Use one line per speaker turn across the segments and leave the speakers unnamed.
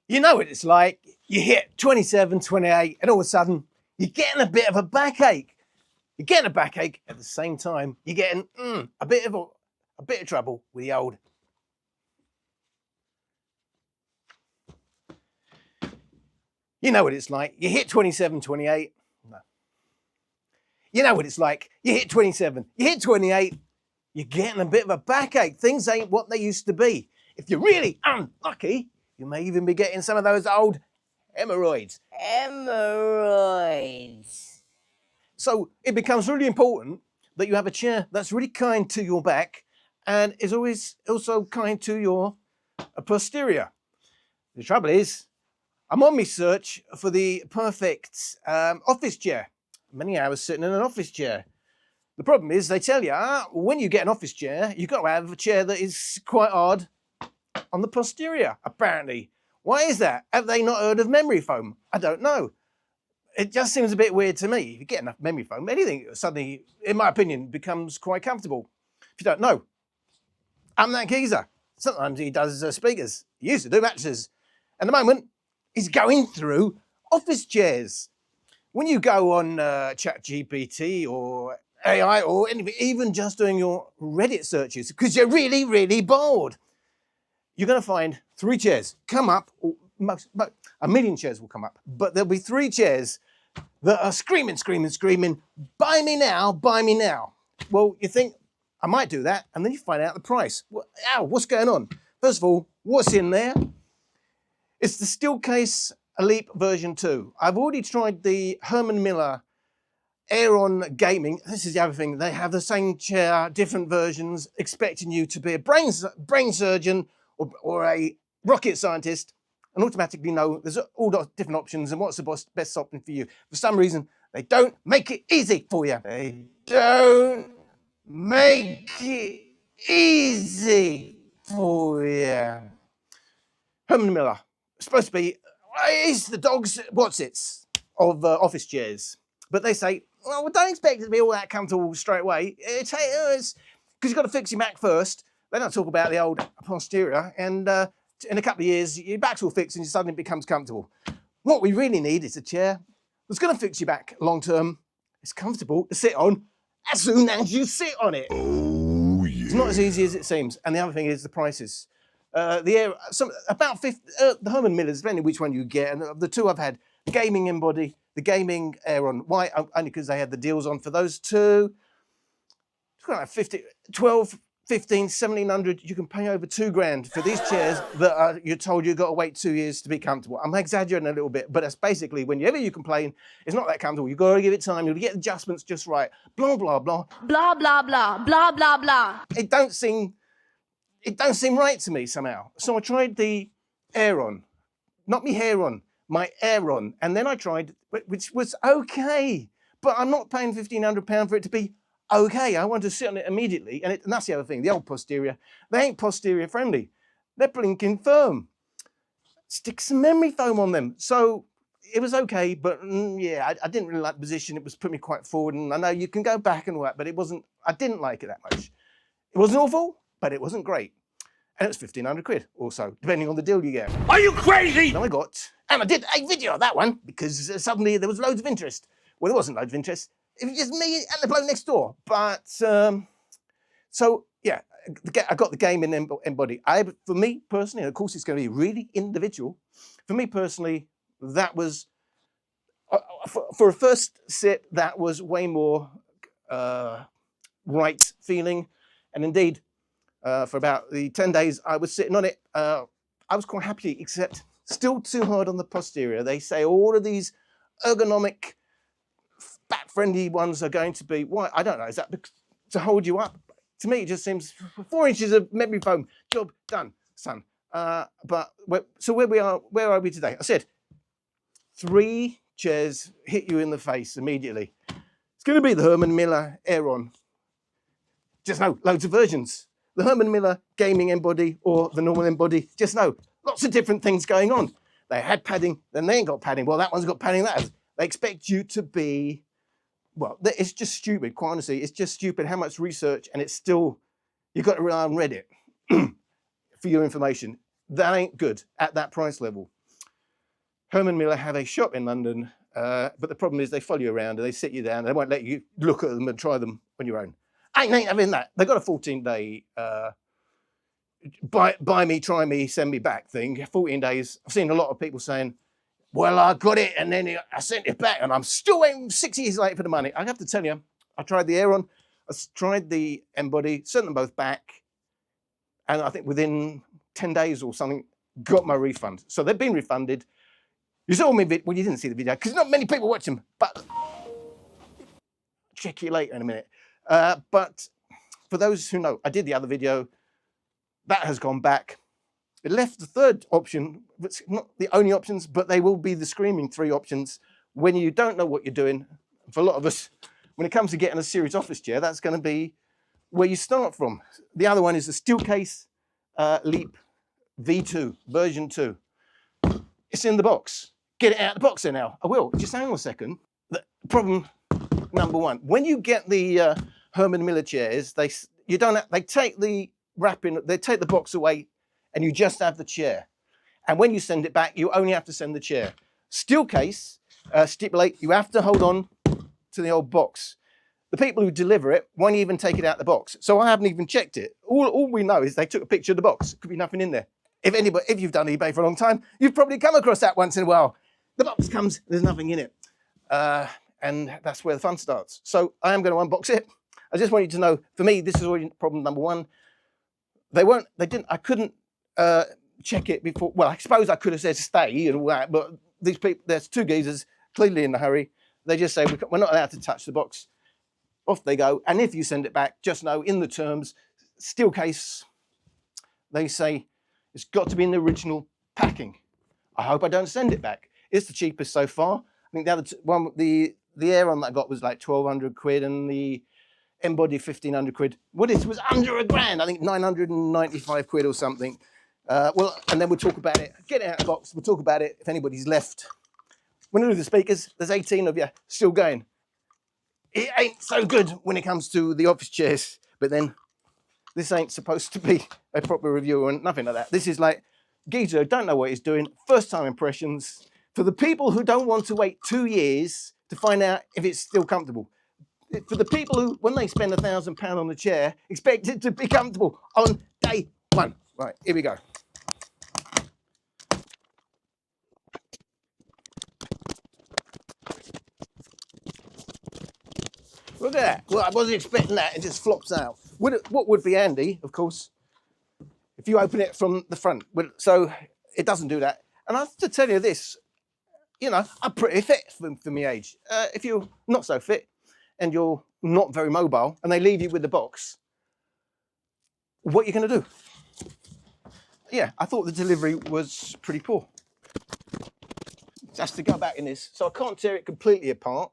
You know what it's like. You hit 27, 28, and all of a sudden, you're getting a bit of a backache. You're getting a backache at the same time. You're getting a bit of trouble with the old. You know what it's like. You hit 27, 28. No. You know what it's like. You hit 27, you hit 28. You're getting a bit of a backache. Things ain't what they used to be. If you're really unlucky, you may even be getting some of those old hemorrhoids.
Hemorrhoids.
So it becomes really important that you have a chair that's really kind to your back and is always also kind to your posterior. The trouble is, I'm on my search for the perfect office chair. Many hours sitting in an office chair. The problem is they tell you when you get an office chair, you've got to have a chair that is quite hard on the posterior, apparently. Why is that? Have they not heard of memory foam? I don't know. It just seems a bit weird to me. If you get enough memory foam, anything suddenly, in my opinion, becomes quite comfortable. If you don't know, I'm that geezer. Sometimes he does speakers. He used to do mattresses. At the moment, he's going through office chairs. When you go on ChatGPT or AI or anything, even just doing your Reddit searches, because you're really, really bored, you're going to find 3 chairs come up, or a million chairs will come up, but there'll be 3 chairs that are screaming, screaming, screaming, buy me now, buy me now. Well, you think, I might do that, and then you find out the price. What's going on? First of all, what's in there? It's the Steelcase Leap V2. I've already tried the Herman Miller Aeron Gaming. This is the other thing. They have the same chair, different versions, expecting you to be a brain surgeon or a rocket scientist and automatically know there's all those different options and what's the best option for you. For some reason, they don't make it easy for you. They don't make it easy for you. Herman Miller, supposed to be, is the dog's what's-its of office chairs. But they say, well, don't expect it to be all that comfortable straight away. It's because you've got to fix your back first. They don't talk about the old posterior. And in a couple of years, your back's all fixed and it suddenly becomes comfortable. What we really need is a chair that's going to fix your back long term. It's comfortable to sit on as soon as you sit on it.
Oh, yeah.
It's not as easy as it seems. And the other thing is the prices. The Herman Millers, depending which one you get, and the 2 I've had, the gaming Embody, the gaming Aeron. Why? Only because they had the deals on for those 2. It's got like 12, 15, 1700. You can pay over 2 grand for these chairs that you're told you've got to wait 2 years to be comfortable. I'm exaggerating a little bit, but that's basically whenever you complain, it's not that comfortable. You've got to give it time. You'll get adjustments just right. Blah, blah, blah.
Blah, blah, blah, blah, blah, blah.
It don't seem right to me somehow. So I tried the Aeron, not me hair on, my Aeron, and then I tried, which was okay, but I'm not paying £1,500 for it to be okay. I want to sit on it immediately, and that's the other thing. The old posterior, they ain't posterior friendly. They're blinking firm. Stick some memory foam on them. So it was okay, but yeah, I didn't really like the position. It was putting me quite forward, and I know you can go back and all that, but it wasn't. I didn't like it that much. It wasn't awful, but it wasn't great. And it was 1,500 quid also, depending on the deal you get.
Are you crazy?
And I did a video of that one because suddenly there was loads of interest. Well, there wasn't loads of interest. It was just me and the bloke next door. But, so yeah, I got the game in Embody. For me personally, and of course it's going to be really individual. For me personally, that was, for a first sit, that was way more right feeling. And indeed, for about the 10 days I was sitting on it, I was quite happy, except still too hard on the posterior. They say all of these ergonomic, back-friendly ones are going to be, why? I don't know, is that to hold you up? To me, it just seems 4 inches of memory foam, job done, son. So where are we today? I said, 3 chairs hit you in the face immediately. It's going to be the Herman Miller Aeron. Just know, loads of versions. The Herman Miller gaming Embody or the normal Embody, just know, lots of different things going on. They had padding, then they ain't got padding. Well, that one's got padding, that has. They expect you to be, well, it's just stupid, quite honestly. It's just stupid how much research, and it's still, you've got to rely on Reddit for your information. That ain't good at that price level. Herman Miller have a shop in London, but the problem is they follow you around and they sit you down and they won't let you look at them and try them on your own. I ain't having that. They've got a 14-day buy me, try me, send me back thing. 14 days. I've seen a lot of people saying, well, I got it and then I sent it back and I'm still waiting 6 years late for the money. I have to tell you, I tried the Aeron, I tried the M-Body, sent them both back, and I think within 10 days or something, got my refund. So they've been refunded. You saw me, well, you didn't see the video because not many people watch them, but check you later in a minute. But for those who know, I did the other video, that has gone back. It left the third option, it's not the only options, but they will be the screaming 3 options when you don't know what you're doing. For a lot of us, when it comes to getting a serious office chair, that's going to be where you start from. The other one is the Steelcase Leap V2, version 2. It's in the box. Get it out of the box there now. I will. Just hang on a second. The problem number 1, when you get the Herman Miller chairs, they take the wrapping, they take the box away, and you just have the chair. And when you send it back, you only have to send the chair. Steelcase stipulate you have to hold on to the old box. The people who deliver it won't even take it out of the box. So I haven't even checked it. All we know is they took a picture of the box. Could be nothing in there. If you've done eBay for a long time, you've probably come across that once in a while. The box comes, there's nothing in it. And that's where the fun starts. So I am going to unbox it. I just want you to know, for me, this is already problem number 1. I couldn't check it before. Well, I suppose I could have said stay and all that, but these people, there's 2 geezers clearly in a hurry. They just say, we're not allowed to touch the box. Off they go. And if you send it back, just know in the terms, Steelcase, they say it's got to be in the original packing. I hope I don't send it back. It's the cheapest so far. I think the other one, the Aeron that I got was like 1,200 quid and the M-Body 1,500 quid. Well, this was under £1,000. I think 995 quid or something. Well, and then we'll talk about it. Get it out of the box. We'll talk about it if anybody's left. When I do the speakers, there's 18 of you still going. It ain't so good when it comes to the office chairs, but then this ain't supposed to be a proper review or nothing like that. This is like geezer don't know what he's doing, first time impressions. For the people who don't want to wait 2 years to find out if it's still comfortable. For the people who, when they spend £1,000 on the chair, expect it to be comfortable on day 1. Right, here we go. Look at that. Well, I wasn't expecting that. It just flops out. What would be handy, of course, if you open it from the front. So it doesn't do that. And I have to tell you this, you know, I'm pretty fit for my age. If you're not so fit and you're not very mobile and they leave you with the box, what are you going to do? Yeah, I thought the delivery was pretty poor. Just to go back in this. So I can't tear it completely apart.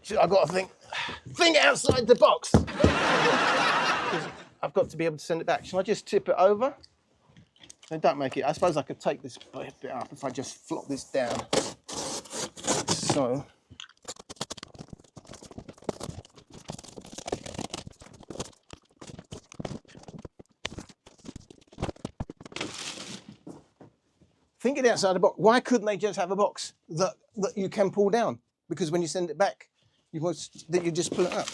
So I've got to think outside the box. I've got to be able to send it back. Shall I just tip it over? No, don't make it. I suppose I could take this bit up if I just flop this down. So. Thinking outside the box, why couldn't they just have a box that you can pull down? Because when you send it back, you just pull it up.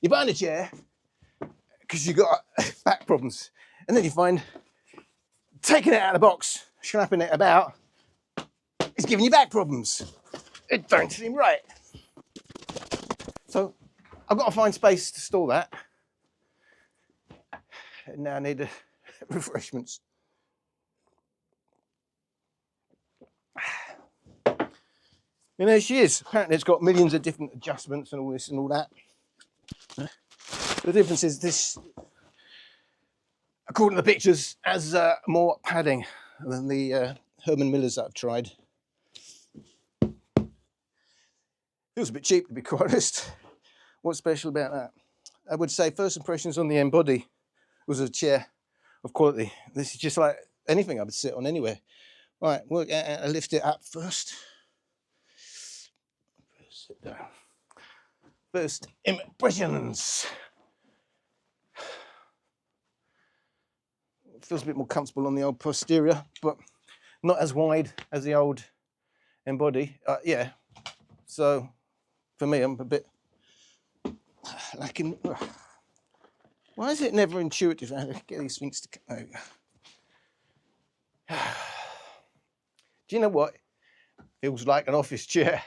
You're buying a chair because you've got back problems, and then you find taking it out of the box, slapping it about, is giving you back problems. It don't seem right. So I've got to find space to store that. And now I need refreshments. And there she is. Apparently it's got millions of different adjustments and all this and all that. The difference is this, according to the pictures, has more padding than the Herman Millers that I've tried. Feels a bit cheap, to be quite honest. What's special about that? I would say first impressions on the M-Body was a chair of quality. This is just like anything I would sit on anywhere. Right, we'll lift it up first. Sit down. First impressions. feels a bit more comfortable on the old posterior, but not as wide as the old embody. Yeah, so for me, I'm a bit lacking. Why is it never intuitive? I get these things to. There we go. Do you know what? Feels like an office chair.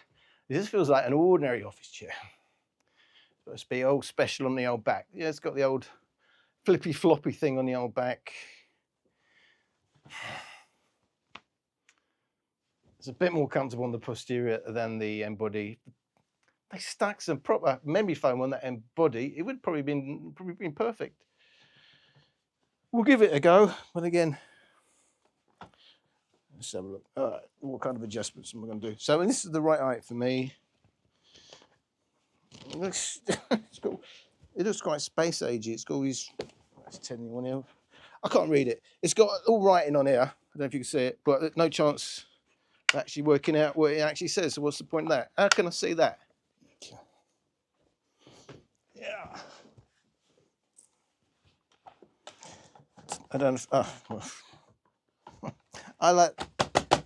It just feels like an ordinary office chair. Supposed to be all special on the old back. Yeah, it's got the old flippy floppy thing on the old back. It's a bit more comfortable on the posterior than the embody. They stuck some proper memory foam on that embody. It would probably been perfect. We'll give it a go, but again, let's have a look. All right, what kind of adjustments am I going to do? So, and this is the right height for me. It looks quite space agey. It's got all these. That's telling you on here. I can't read it. It's got all writing on here. I don't know if you can see it, but no chance of actually working out what it actually says. So what's the point of that? How can I see that? Yeah. I don't. Well. I like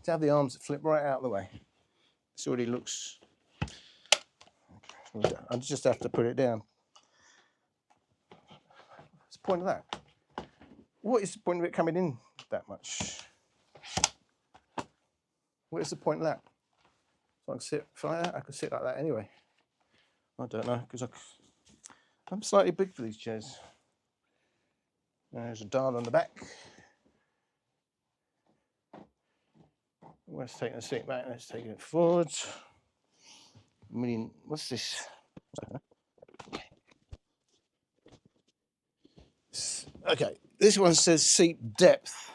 to have the arms that flip right out of the way. This already looks. I just have to put it down. What's the point of that? What is the point of it coming in that much? What is the point of that? So I can sit like that. I can sit like that anyway. I don't know because I'm slightly big for these chairs. There's a dial on the back. Let's take the seat back. Let's take it forward. What's this? Okay, this one says seat depth.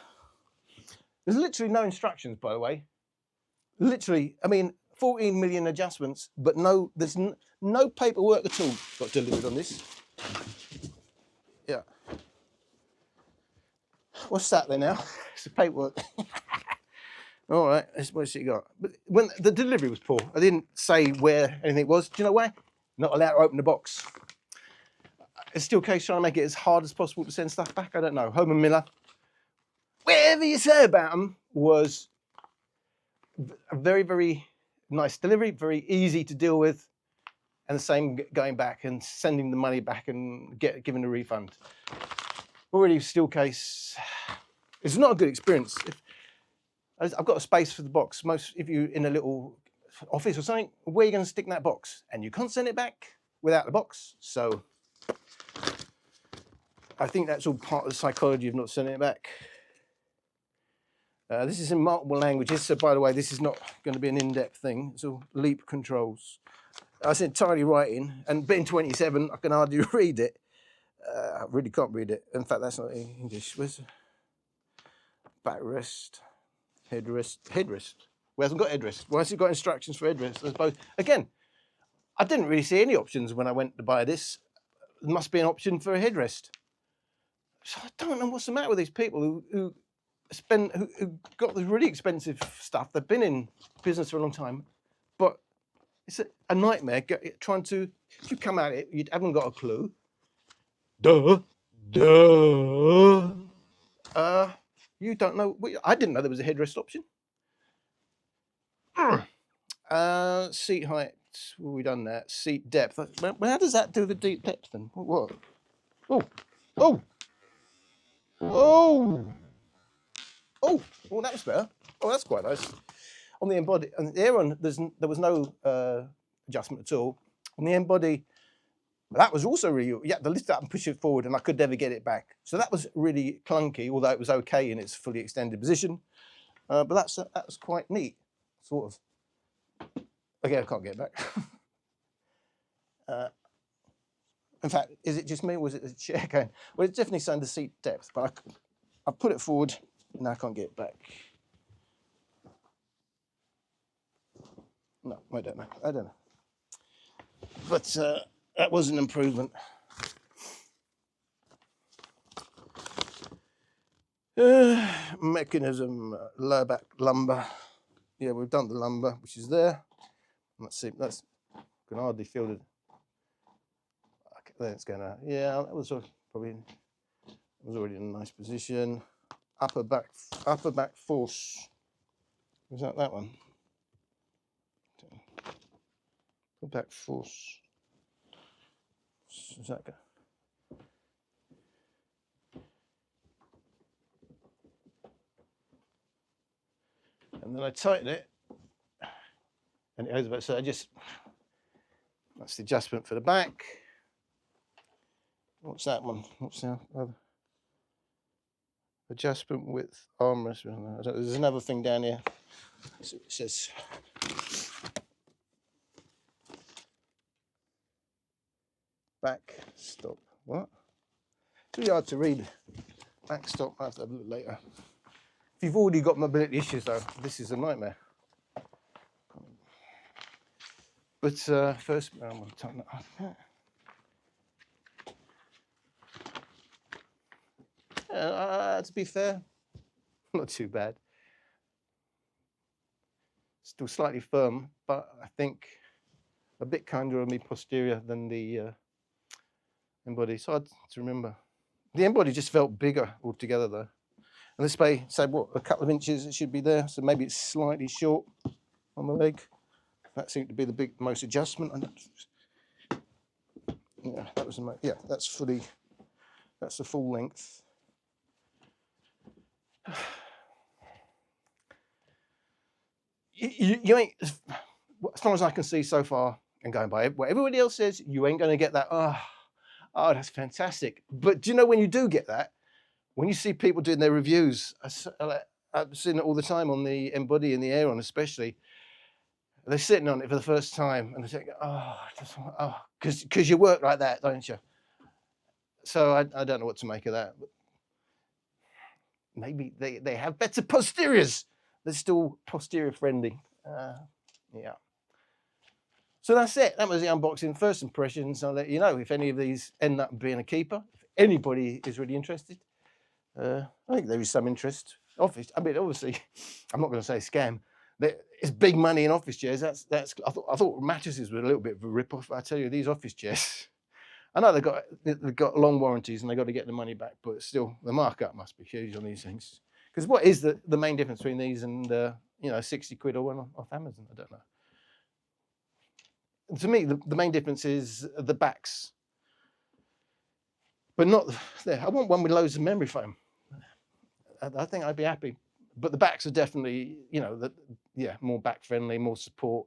There's literally no instructions, by the way. Literally, I mean, 14 million adjustments, but there's no paperwork at all got delivered on this. Yeah. What's that then now? It's the paperwork. All right, what's it got? But when the delivery was poor, I didn't say where anything was. Do you know why? Not allowed to open the box. It's Steelcase trying to make it as hard as possible to send stuff back. I don't know. Herman Miller, whatever you say about them, was a very, very nice delivery, very easy to deal with, and the same going back and sending the money back and giving a refund. Already Steelcase, it's not a good experience. I've got a space for the box. If you're in a little office or something, where are you going to stick that box? And you can't send it back without the box. So I think that's all part of the psychology of not sending it back. This is in multiple languages. So by the way, this is not going to be an in-depth thing. It's all Leap controls. It's entirely writing, and being 27, I can hardly read it. I really can't read it. In fact, that's not English. Where's the backrest? Headrest. Well, hasn't got headrest. Why has it got instructions for headrest? There's both. Again, I didn't really see any options when I went to buy this. There must be an option for a headrest. So I don't know what's the matter with these people who got the really expensive stuff. They've been in business for a long time, but it's a nightmare trying to. If you come at it, you haven't got a clue. Duh. You don't know. I didn't know there was a headrest option. Seat height. Well, we've done that. Seat depth. Well, how does that do the deep depth then? What? Oh. Oh, that was better. Oh, that's quite nice. On the embody, and the Aeron, there was no adjustment at all. On the embody, that was also really, you had to lift it up and push it forward, and I could never get it back. So that was really clunky, although it was okay in its fully extended position. But that was quite neat, sort of. Okay, I can't get it back. In fact, is it just me, or was it the chair going? Well, it's definitely saying the seat depth, but I put it forward, and now I can't get it back. No, I don't know. But that was an improvement. Mechanism, lower back lumbar. Yeah, we've done the lumbar, which is there. Let's see, I can hardly feel it. Okay, then it's going to, yeah, that was probably, it was already in a nice position. upper back force. Was that one? Upper back force. Is that good? And then I tighten it, and it goes back. So that's the adjustment for the back. What's that one? What's the other? Adjustment with armrest. There's another thing down here. So it says back stop. What? It's really hard to read. Back stop. I'll have to have a look later. If you've already got mobility issues, though, this is a nightmare. But first, I'm going to tighten that up. To be fair, not too bad. Still slightly firm, but I think a bit kinder on the posterior than the embody. So hard to remember. The embody just felt bigger altogether, though. And this way, say what, a couple of inches it should be there. So maybe it's slightly short on the leg. That seemed to be the most adjustment. Yeah, that was that's the full length. You ain't, as far as I can see so far, and going by what everybody else says, you ain't going to get that. Oh, that's fantastic. But do you know when you do get that? When you see people doing their reviews, I've seen it all the time on the embody and the Aeron, especially. They're sitting on it for the first time, and they're saying, because you work like that, don't you? So I don't know what to make of that. But maybe they have better posteriors. They're still posterior friendly. Yeah. So that's it. That was the unboxing. First impressions. I'll let you know if any of these end up being a keeper. If anybody is really interested, I think there is some interest. Obviously, I'm not going to say scam. It's big money in office chairs. I thought mattresses were a little bit of a rip-off. I tell you, these office chairs. I know they've got long warranties and they've got to get the money back, but still, the markup must be huge on these things. Because what is the main difference between these and 60 quid or one off Amazon? I don't know. To me, the main difference is the backs, but not there. I want one with loads of memory foam. I think I'd be happy. But the backs are definitely, more back friendly, more support.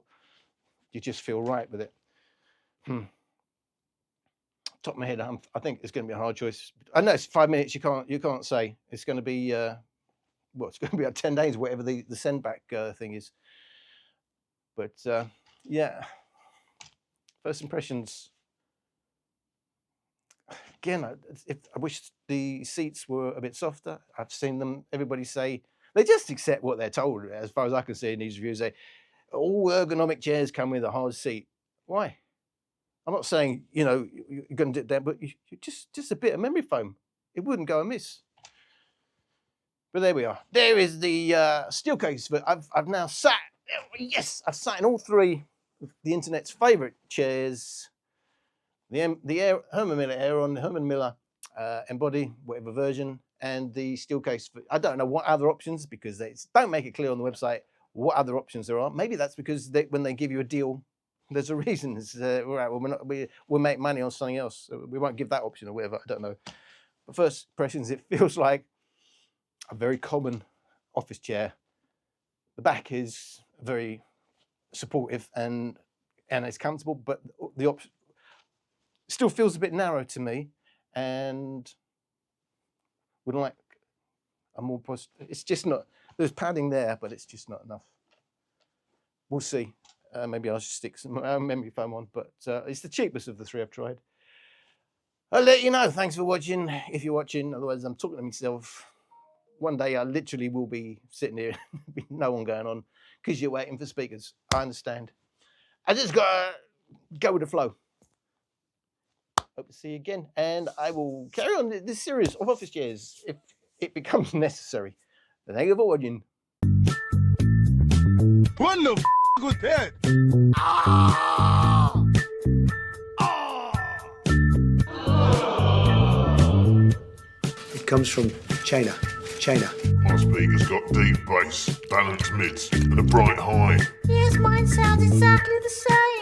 You just feel right with it. Top of my head, I think it's going to be a hard choice. I know it's 5 minutes. You can't say it's going to be. It's going to be like 10 days, whatever the send back thing is. But yeah, first impressions. Again, I wish the seats were a bit softer. I've seen them. Everybody say they just accept what they're told. As far as I can see in these reviews, all ergonomic chairs come with a hard seat. Why? I'm not saying you're going to do that, but you just a bit of memory foam. It wouldn't go amiss. But there we are. There is the Steelcase. But I've now sat. Yes, I've sat in all three of the internet's favourite chairs. The Herman Miller Aeron, the Herman Miller Embody, whatever version, and the Steelcase. I don't know what other options, because they don't make it clear on the website what other options there are. Maybe that's because when they give you a deal, there's a reason. It's all right. Well, we'll make money on something else. So we won't give that option or whatever. I don't know. But first impressions, it feels like a very common office chair. The back is very supportive and it's comfortable, but the option still feels a bit narrow to me, and would like a more positive. It's just not. There's padding there, but it's just not enough. We'll see. Maybe I'll just stick some memory foam on, but it's the cheapest of the three I've tried. I'll let you know. Thanks for watching, if you're watching. Otherwise, I'm talking to myself. One day I literally will be sitting here, no one going on, because you're waiting for speakers. I understand. I just got to go with the flow. Hope to see you again, and I will carry on this series of office chairs if it becomes necessary. Thank you for watching.
What the was that?
It comes from China.
China.
My speaker's got deep bass, balanced mids, and a bright high.
Yes, mine sounds exactly the same.